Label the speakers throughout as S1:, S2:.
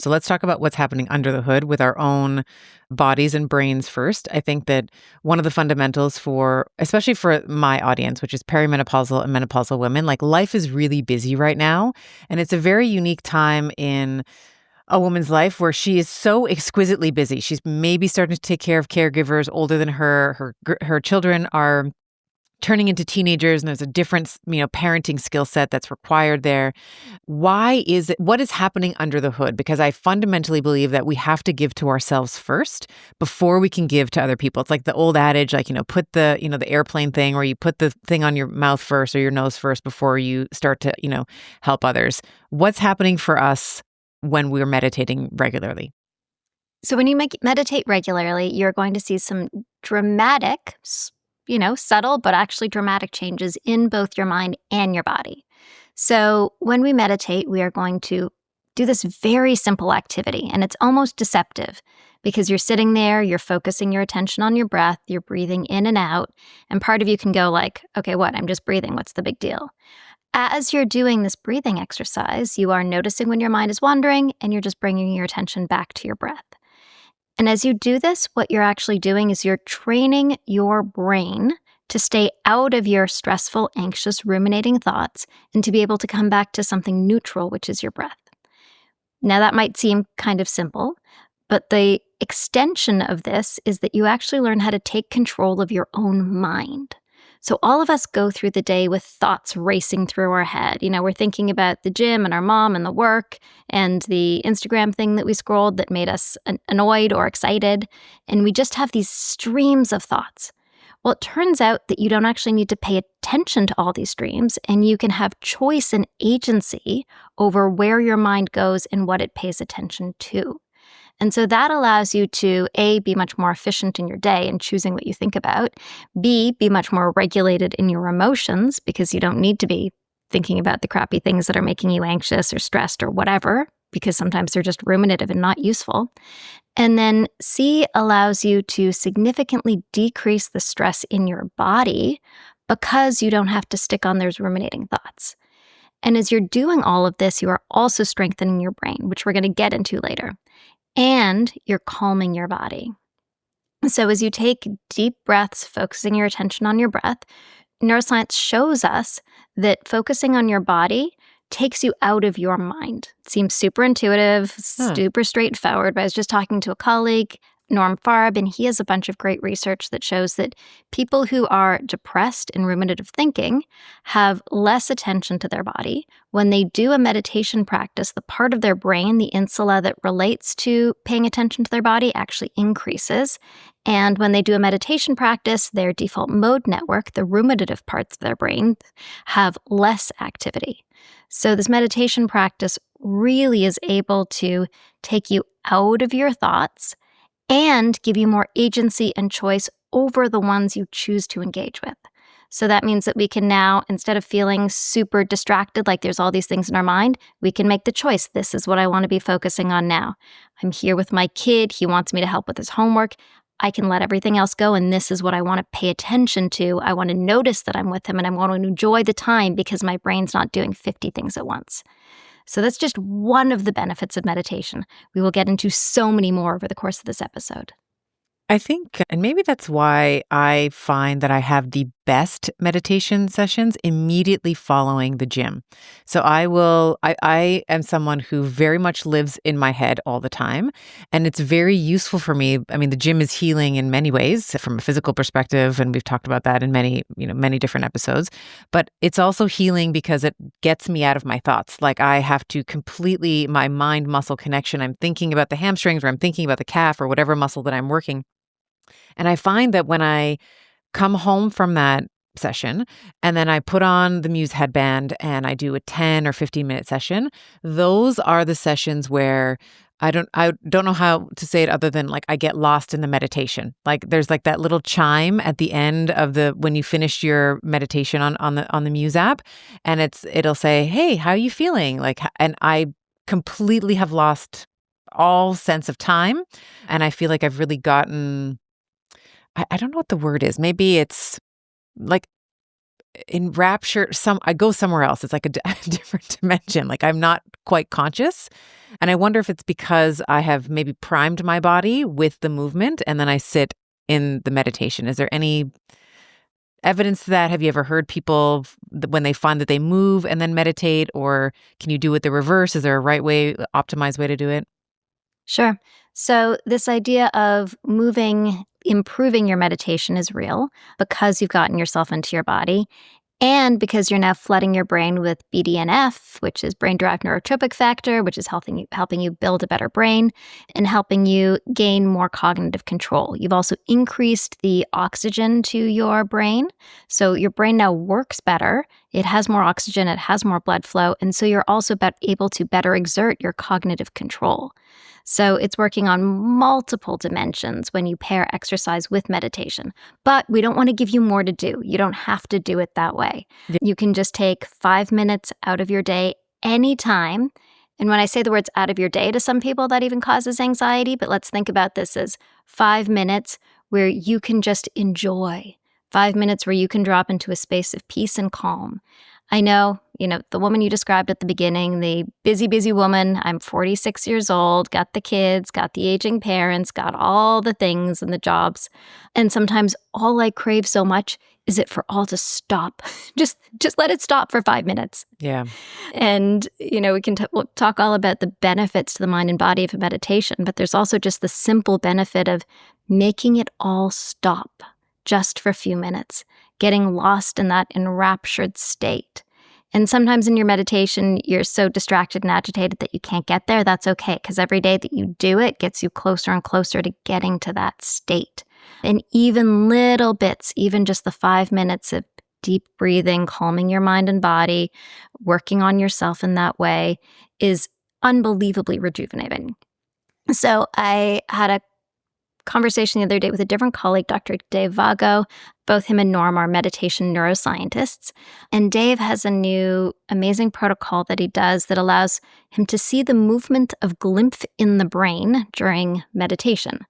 S1: So let's talk about what's happening under the hood with our own bodies and brains first. I think that one of the fundamentals for, especially for my audience, which is perimenopausal and menopausal women, like life is really busy right now. And it's a very unique time in a woman's life where she is so exquisitely busy. She's maybe starting to take care of caregivers older than her. Her children are turning into teenagers and there's a different, parenting skill set that's required there. Why is it, what is happening under the hood? Because I fundamentally believe that we have to give to ourselves first before we can give to other people. It's like the old adage, like, put the airplane thing, or you put the thing on your mouth first or your nose first before you start to, help others. What's happening for us when we're meditating regularly?
S2: So when you meditate regularly, you're going to see some dramatic, subtle, but actually dramatic changes in both your mind and your body. So when we meditate, we are going to do this very simple activity, and it's almost deceptive because you're sitting there, you're focusing your attention on your breath, you're breathing in and out, and part of you can go like, okay, what? I'm just breathing. What's the big deal? As you're doing this breathing exercise, you are noticing when your mind is wandering, and you're just bringing your attention back to your breath. And as you do this, what you're actually doing is you're training your brain to stay out of your stressful, anxious, ruminating thoughts and to be able to come back to something neutral, which is your breath. Now, that might seem kind of simple, but the extension of this is that you actually learn how to take control of your own mind. So all of us go through the day with thoughts racing through our head. We're thinking about the gym and our mom and the work and the Instagram thing that we scrolled that made us annoyed or excited. And we just have these streams of thoughts. Well, it turns out that you don't actually need to pay attention to all these streams, and you can have choice and agency over where your mind goes and what it pays attention to. And so that allows you to, A, be much more efficient in your day and choosing what you think about, B, be much more regulated in your emotions because you don't need to be thinking about the crappy things that are making you anxious or stressed or whatever, because sometimes they're just ruminative and not useful. And then C allows you to significantly decrease the stress in your body because you don't have to stick on those ruminating thoughts. And as you're doing all of this, you are also strengthening your brain, which we're going to get into later. And you're calming your body. So as you take deep breaths, focusing your attention on your breath, neuroscience shows us that focusing on your body takes you out of your mind. It seems super intuitive, super straightforward, but I was just talking to a colleague, Norm Farb, and he has a bunch of great research that shows that people who are depressed and ruminative thinking have less attention to their body. When they do a meditation practice, the part of their brain, the insula that relates to paying attention to their body, actually increases. And when they do a meditation practice, their default mode network, the ruminative parts of their brain, have less activity. So this meditation practice really is able to take you out of your thoughts and give you more agency and choice over the ones you choose to engage with. So that means that we can now, instead of feeling super distracted, like there's all these things in our mind, we can make the choice. This is what I want to be focusing on now. I'm here with my kid. He wants me to help with his homework. I can let everything else go, and this is what I want to pay attention to. I want to notice that I'm with him, and I want to enjoy the time because my brain's not doing 50 things at once. So that's just one of the benefits of meditation. We will get into so many more over the course of this episode.
S1: I think, and maybe that's why I find that I have the best meditation sessions immediately following the gym. So I am someone who very much lives in my head all the time. And it's very useful for me. I mean, the gym is healing in many ways from a physical perspective. And we've talked about that in many different episodes. But it's also healing because it gets me out of my thoughts. Like I have to completely, my mind muscle connection. I'm thinking about the hamstrings or I'm thinking about the calf or whatever muscle that I'm working. And I find that when I come home from that session and then I put on the Muse headband and I do a 10 or 15-minute session, those are the sessions where I don't know how to say it other than like I get lost in the meditation. Like there's like that little chime at the end of when you finish your meditation on the Muse app, and it'll say, "Hey, how are you feeling?" And I completely have lost all sense of time, and I feel like I've really gotten, I don't know what the word is. Maybe it's like enraptured. I go somewhere else. It's like a different dimension. Like I'm not quite conscious. And I wonder if it's because I have maybe primed my body with the movement and then I sit in the meditation. Is there any evidence to that? Have you ever heard people when they find that they move and then meditate, or can you do it the reverse? Is there a right way, optimized way to do it?
S2: Sure. So, this idea of moving, improving your meditation is real because you've gotten yourself into your body and because you're now flooding your brain with BDNF, which is brain derived neurotrophic factor, which is helping you build a better brain and helping you gain more cognitive control. You've also increased the oxygen to your brain. So, your brain now works better. It has more oxygen, it has more blood flow. And so, you're also able to better exert your cognitive control. So it's working on multiple dimensions when you pair exercise with meditation. But we don't want to give you more to do. You don't have to do it that way.
S1: Yeah.
S2: You can just take 5 minutes out of your day anytime. And when I say the words out of your day, to some people that even causes anxiety, but let's think about this as 5 minutes where you can just enjoy, 5 minutes where you can drop into a space of peace and calm. I know, the woman you described at the beginning, the busy, busy woman. I'm 46 years old, got the kids, got the aging parents, got all the things and the jobs. And sometimes all I crave so much is it for all to stop. Just let it stop for 5 minutes.
S1: Yeah.
S2: And, we'll talk all about the benefits to the mind and body of a meditation, but there's also just the simple benefit of making it all stop just for a few minutes, getting lost in that enraptured state. And sometimes in your meditation, you're so distracted and agitated that you can't get there. That's okay, because every day that you do it gets you closer and closer to getting to that state. And even little bits, even just the 5 minutes of deep breathing, calming your mind and body, working on yourself in that way is unbelievably rejuvenating. So I had a conversation the other day with a different colleague, Dr. Dave Vago. Both him and Norm are meditation neuroscientists. And Dave has a new amazing protocol that he does that allows him to see the movement of glymph in the brain during meditation.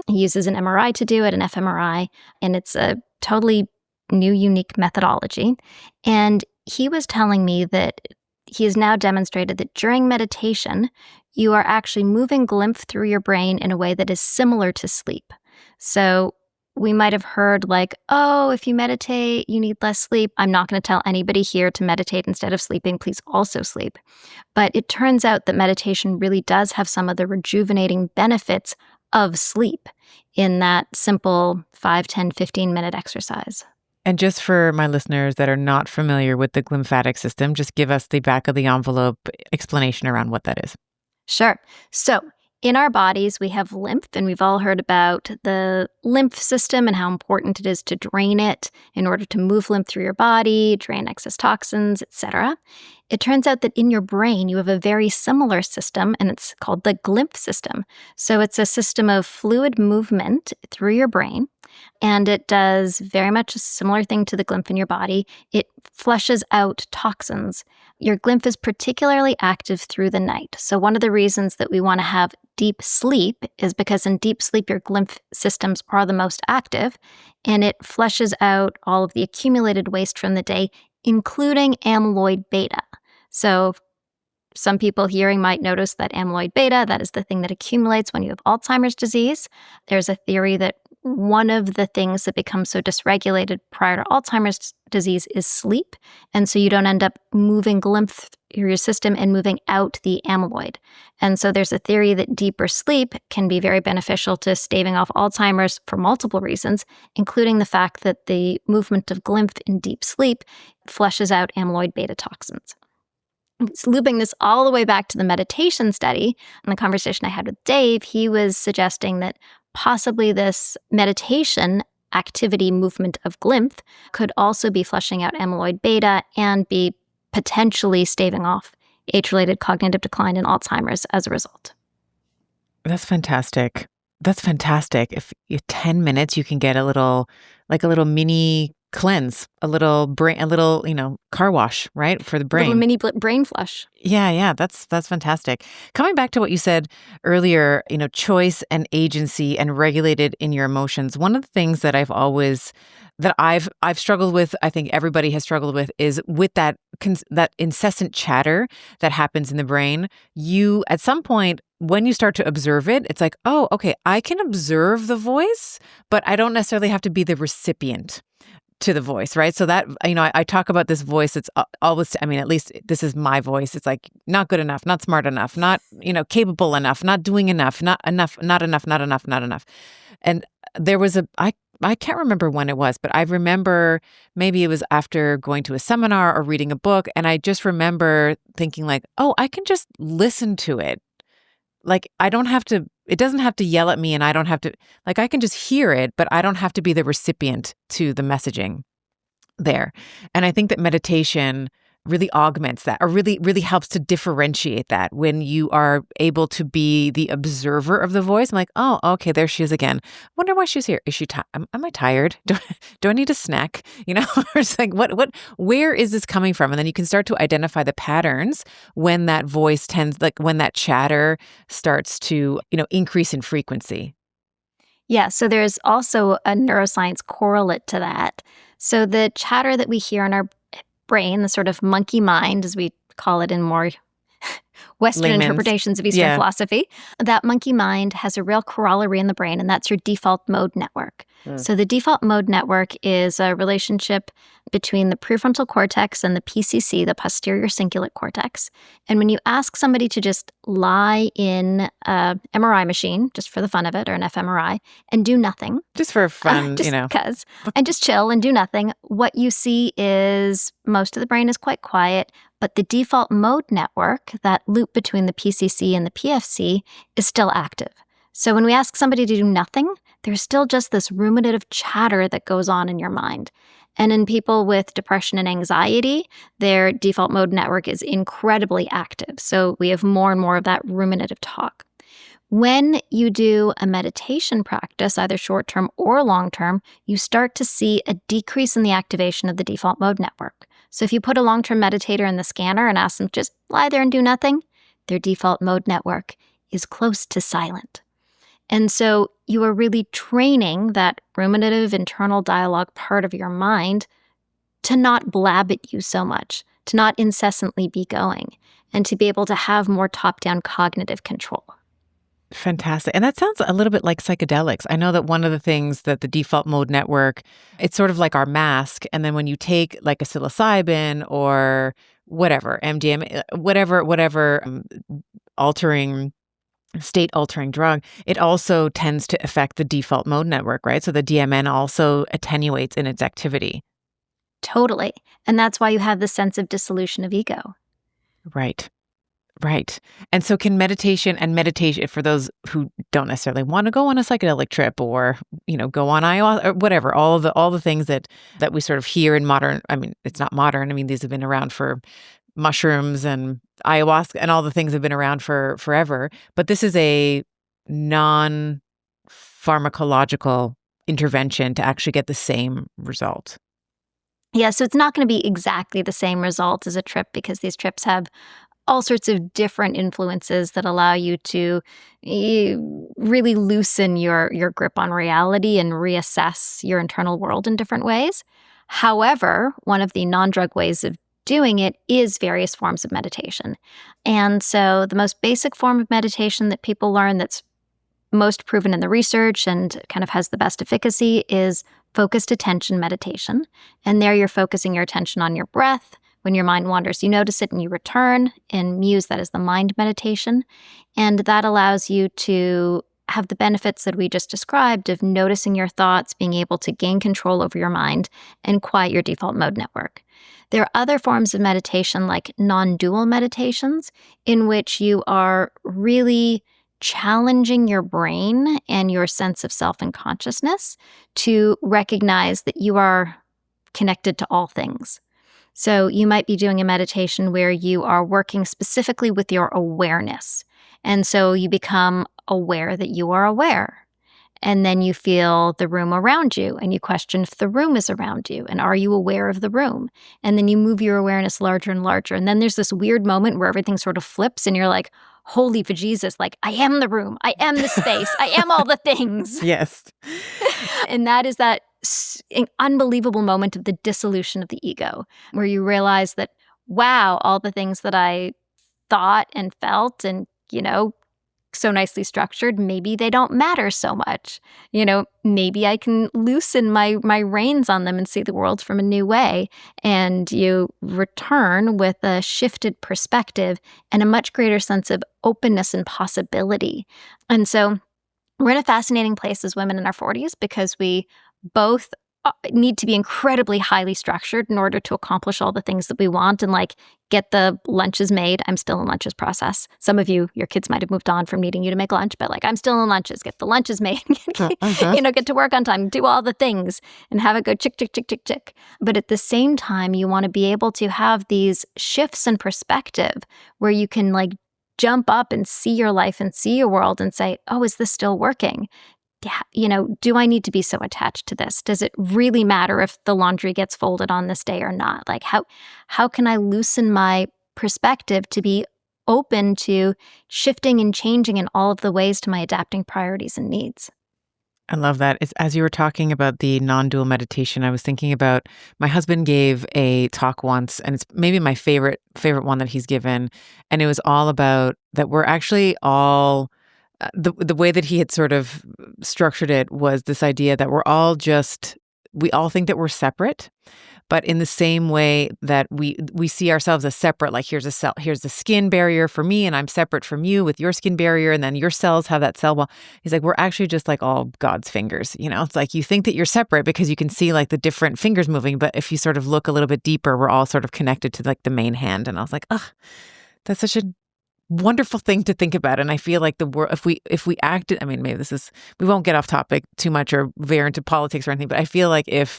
S2: He uses an MRI to do it, an fMRI, and it's a totally new, unique methodology. And he was telling me that he has now demonstrated that during meditation, you are actually moving glymph through your brain in a way that is similar to sleep. So we might have heard like, oh, if you meditate, you need less sleep. I'm not going to tell anybody here to meditate instead of sleeping. Please also sleep. But it turns out that meditation really does have some of the rejuvenating benefits of sleep in that simple 5, 10, 15-minute exercise.
S1: And just for my listeners that are not familiar with the glymphatic system, just give us the back of the envelope explanation around what that is.
S2: Sure. So in our bodies, we have lymph, and we've all heard about the lymph system and how important it is to drain it in order to move lymph through your body, drain excess toxins, etc. It turns out that in your brain, you have a very similar system, and it's called the glymph system. So it's a system of fluid movement through your brain, and it does very much a similar thing to the glymph in your body. It flushes out toxins. Your glymph is particularly active through the night. So one of the reasons that we want to have deep sleep is because in deep sleep, your glymph systems are the most active, and it flushes out all of the accumulated waste from the day, including amyloid beta. So some people hearing might notice that amyloid beta, that is the thing that accumulates when you have Alzheimer's disease. There's a theory that one of the things that becomes so dysregulated prior to Alzheimer's disease is sleep. And so you don't end up moving glymph through your system and moving out the amyloid. And so there's a theory that deeper sleep can be very beneficial to staving off Alzheimer's for multiple reasons, including the fact that the movement of glymph in deep sleep flushes out amyloid beta toxins. It's looping this all the way back to the meditation study. In the conversation I had with Dave, he was suggesting that possibly this meditation activity movement of glymph could also be flushing out amyloid beta and be potentially staving off age-related cognitive decline in Alzheimer's as a result.
S1: That's fantastic. That's fantastic. If 10 minutes, you can get a little mini cleanse, a little, car wash, right? For the
S2: Little
S1: brain.
S2: mini brain flush.
S1: Yeah, that's fantastic. Coming back to what you said earlier, choice and agency and regulated in your emotions. One of the things that I've struggled with, I think everybody has struggled with, is with that incessant chatter that happens in the brain. You, at some point, when you start to observe it, it's like, oh, okay, I can observe the voice, but I don't necessarily have to be the recipient to the voice, right? So that, I talk about this voice. It's always, at least this is my voice. It's like not good enough, not smart enough, not, capable enough, not doing enough, not enough, not enough, not enough, not enough. And there was I can't remember when it was, but I remember maybe it was after going to a seminar or reading a book. And I just remember thinking like, oh, I can just listen to it. Like, it doesn't have to yell at me, and I don't have to, like, I can just hear it, but I don't have to be the recipient to the messaging there. And I think that meditation really augments that, or really, really helps to differentiate that when you are able to be the observer of the voice. I'm like, oh, okay, there she is again. Wonder why she's here. Is she tired? Am I tired? Do I need a snack? It's like, where is this coming from? And then you can start to identify the patterns when that voice when that chatter starts to, increase in frequency.
S2: Yeah, so there's also a neuroscience correlate to that. So the chatter that we hear in our brain, the sort of monkey mind, as we call it in more Western interpretations of Eastern philosophy, that monkey mind has a real corollary in the brain, and that's your default mode network. So the default mode network is a relationship between the prefrontal cortex and the PCC, the posterior cingulate cortex. And when you ask somebody to just lie in a MRI machine, just for the fun of it, or an fMRI, and do nothing.
S1: Just for fun,
S2: just because. And just chill and do nothing, what you see is most of the brain is quite quiet, but the default mode network, that loop between the PCC and the PFC, is still active. So when we ask somebody to do nothing, there's still just this ruminative chatter that goes on in your mind. And in people with depression and anxiety, their default mode network is incredibly active. So we have more and more of that ruminative talk. When you do a meditation practice, either short-term or long-term, you start to see a decrease in the activation of the default mode network. So if you put a long-term meditator in the scanner and ask them just lie there and do nothing, their default mode network is close to silent. And so you are really training that ruminative internal dialogue part of your mind to not blab at you so much, to not incessantly be going, and to be able to have more top-down cognitive control.
S1: Fantastic. And that sounds a little bit like psychedelics. I know that one of the things that the default mode network, it's sort of like our mask. And then when you take like a psilocybin or whatever, MDMA, whatever state altering drug, it also tends to affect the default mode network, right? So the DMN also attenuates in its activity.
S2: Totally. And that's why you have the sense of dissolution of ego.
S1: Right. And so can meditation, for those who don't necessarily want to go on a psychedelic trip or, go on ayahuasca or whatever, all the things that we sort of hear in modern, it's not modern. These have been around for mushrooms and ayahuasca, and all the things have been around for forever. But this is a non-pharmacological intervention to actually get the same result.
S2: Yeah, so it's not going to be exactly the same result as a trip, because these trips have all sorts of different influences that allow you to really loosen your grip on reality and reassess your internal world in different ways. However, one of the non-drug ways of doing it is various forms of meditation. And so the most basic form of meditation that people learn that's most proven in the research and kind of has the best efficacy is focused attention meditation. And there you're focusing your attention on your breath. When your mind wanders, you notice it and you return. In Muse, that is the mind meditation. And that allows you to have the benefits that we just described of noticing your thoughts, being able to gain control over your mind, and quiet your default mode network. There are other forms of meditation, like non-dual meditations, in which you are really challenging your brain and your sense of self and consciousness to recognize that you are connected to all things. So you might be doing a meditation where you are working specifically with your awareness. And so you become aware that you are aware. And then you feel the room around you and you question if the room is around you and are you aware of the room? And then you move your awareness larger and larger. And then there's this weird moment where everything sort of flips and you're like, holy Jesus, like I am the room, I am the space, I am all the things.
S1: Yes.
S2: And that is that unbelievable moment of the dissolution of the ego, where you realize that, wow, all the things that I thought and felt and, so nicely structured, maybe they don't matter so much. Maybe I can loosen my reins on them and see the world from a new way. And you return with a shifted perspective and a much greater sense of openness and possibility. And so we're in a fascinating place as women in our 40s because we both need to be incredibly highly structured in order to accomplish all the things that we want and get the lunches made. I'm still in lunches process. Some of you, your kids might have moved on from needing you to make lunch, but I'm still in lunches. Get the lunches made, get to work on time, do all the things and have it go chick, chick, chick, chick, chick. But at the same time, you want to be able to have these shifts in perspective where you can jump up and see your life and see your world and say, oh, is this still working? Do I need to be so attached to this? Does it really matter if the laundry gets folded on this day or not? How can I loosen my perspective to be open to shifting and changing in all of the ways to my adapting priorities and needs?
S1: I love that. As you were talking about the non-dual meditation, I was thinking about my husband gave a talk once, and it's maybe my favorite one that he's given. And it was all about that we're actually all the way that he had sort of structured it was this idea that we all think that we're separate, but in the same way that we see ourselves as separate, like here's the skin barrier for me and I'm separate from you with your skin barrier and then your cells have that cell wall. He's like, we're actually just like all God's fingers, It's like you think that you're separate because you can see the different fingers moving, but if you sort of look a little bit deeper, we're all sort of connected to the main hand. And I was like, that's such a wonderful thing to think about. And I feel like the world, if we acted, maybe we won't get off topic too much or veer into politics or anything, but I feel like if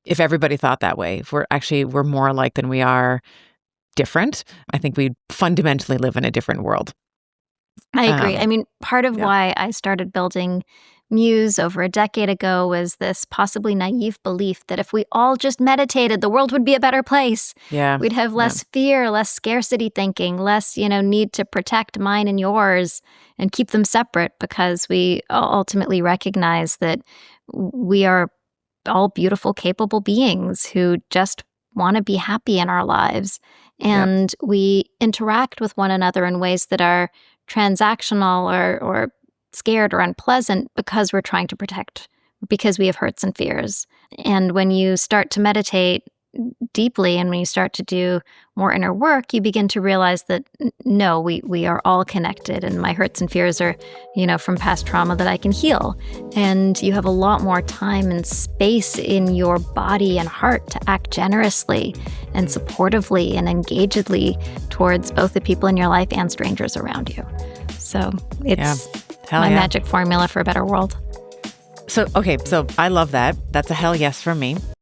S1: everybody thought that way, if we're more alike than we are different, I think we'd fundamentally live in a different world.
S2: I agree. Part of why I started building Muse over a decade ago was this possibly naive belief that if we all just meditated, the world would be a better place.
S1: Yeah.
S2: We'd have less fear, less scarcity thinking, less, need to protect mine and yours and keep them separate because we ultimately recognize that we are all beautiful, capable beings who just want to be happy in our lives. And we interact with one another in ways that are transactional or scared or unpleasant because we're trying to protect, because we have hurts and fears. And when you start to meditate deeply and when you start to do more inner work, you begin to realize that no, we are all connected and my hurts and fears are, from past trauma that I can heal. And you have a lot more time and space in your body and heart to act generously and supportively and engagedly towards both the people in your life and strangers around you. So it's my magic formula for a better world.
S1: So I love that. That's a hell yes from me.